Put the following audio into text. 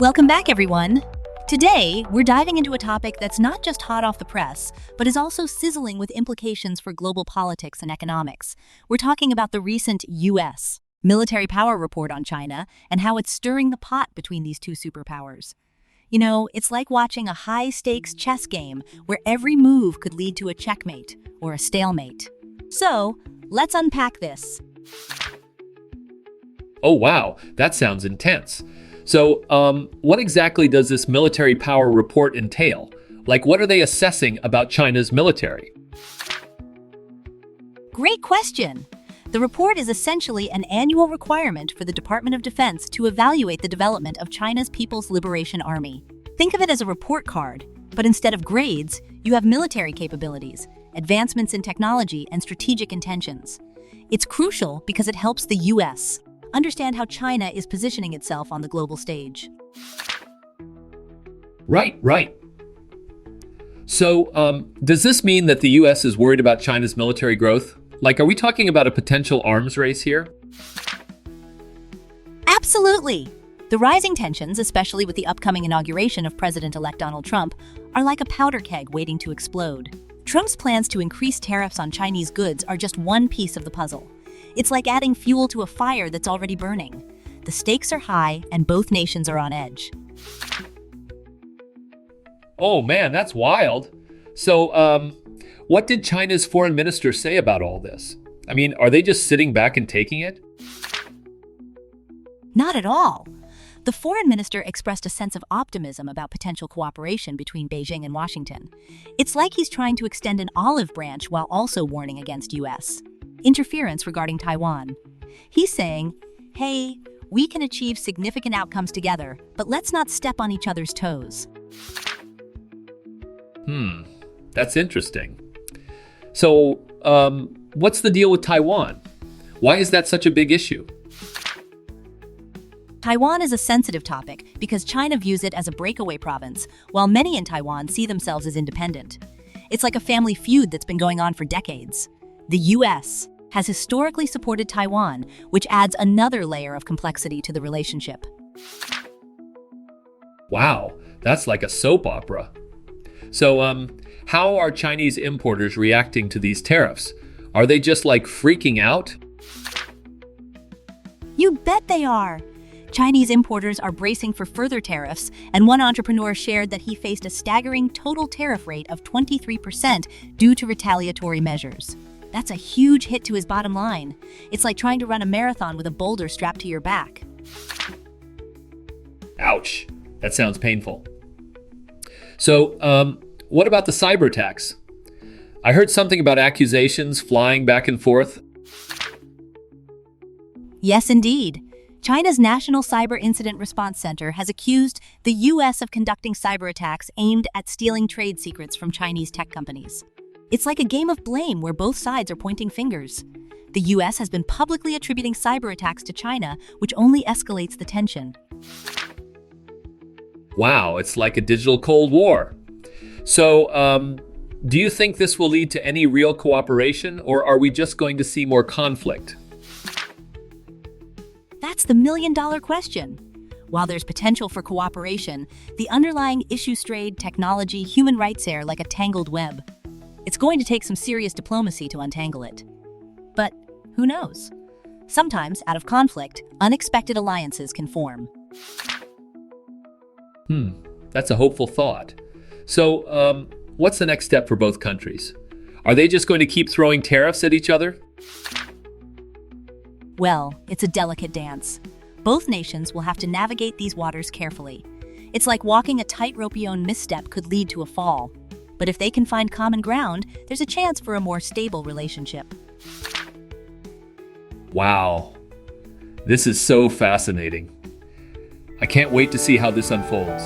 Welcome back, everyone. Today, we're diving into a topic that's not just hot off the press, but is also sizzling with implications for global politics and economics. We're talking about the recent U.S. military power report on China and how it's stirring the pot between these two superpowers. You know, it's like watching a high-stakes chess game where every move could lead to a checkmate or a stalemate. So, let's unpack this. Oh, wow, that sounds intense. So, what exactly does this military power report entail? Like, what are they assessing about China's military? Great question. The report is essentially an annual requirement for the Department of Defense to evaluate the development of China's People's Liberation Army. Think of it as a report card, but instead of grades, you have military capabilities, advancements in technology, and strategic intentions. It's crucial because it helps the U.S. understand how China is positioning itself on the global stage. Right. So, does this mean that the U.S. is worried about China's military growth? Like, are we talking about a potential arms race here? Absolutely. The rising tensions, especially with the upcoming inauguration of President-elect Donald Trump, are like a powder keg waiting to explode. Trump's plans to increase tariffs on Chinese goods are just one piece of the puzzle. It's like adding fuel to a fire that's already burning. The stakes are high, and both nations are on edge. Oh man, that's wild. So, what did China's foreign minister say about all this? I mean, are they just sitting back and taking it? Not at all. The foreign minister expressed a sense of optimism about potential cooperation between Beijing and Washington. It's like he's trying to extend an olive branch while also warning against U.S. interference regarding Taiwan. He's saying, hey, we can achieve significant outcomes together, but let's not step on each other's toes. That's interesting. So, what's the deal with Taiwan? Why is that such a big issue? Taiwan is a sensitive topic because China views it as a breakaway province, while many in Taiwan see themselves as independent. It's like a family feud that's been going on for decades. The U.S. has historically supported Taiwan, which adds another layer of complexity to the relationship. Wow, that's like a soap opera. So, how are Chinese importers reacting to these tariffs? Are they just like freaking out? You bet they are. Chinese importers are bracing for further tariffs, and one entrepreneur shared that he faced a staggering total tariff rate of 23% due to retaliatory measures. That's a huge hit to his bottom line. It's like trying to run a marathon with a boulder strapped to your back. Ouch, that sounds painful. So, what about the cyberattacks? I heard something about accusations flying back and forth. Yes, indeed. China's National Cyber Incident Response Center has accused the U.S. of conducting cyberattacks aimed at stealing trade secrets from Chinese tech companies. It's like a game of blame where both sides are pointing fingers. The U.S. has been publicly attributing cyberattacks to China, which only escalates the tension. Wow, it's like a digital Cold War. So, do you think this will lead to any real cooperation, or are we just going to see more conflict? That's the million-dollar question. While there's potential for cooperation, the underlying issues trade, technology, human rights are like a tangled web. It's going to take some serious diplomacy to untangle it. But who knows? Sometimes, out of conflict, unexpected alliances can form. That's a hopeful thought. So, what's the next step for both countries? Are they just going to keep throwing tariffs at each other? Well, it's a delicate dance. Both nations will have to navigate these waters carefully. It's like walking a tightrope. Misstep could lead to a fall. But if they can find common ground, there's a chance for a more stable relationship. Wow, this is so fascinating. I can't wait to see how this unfolds.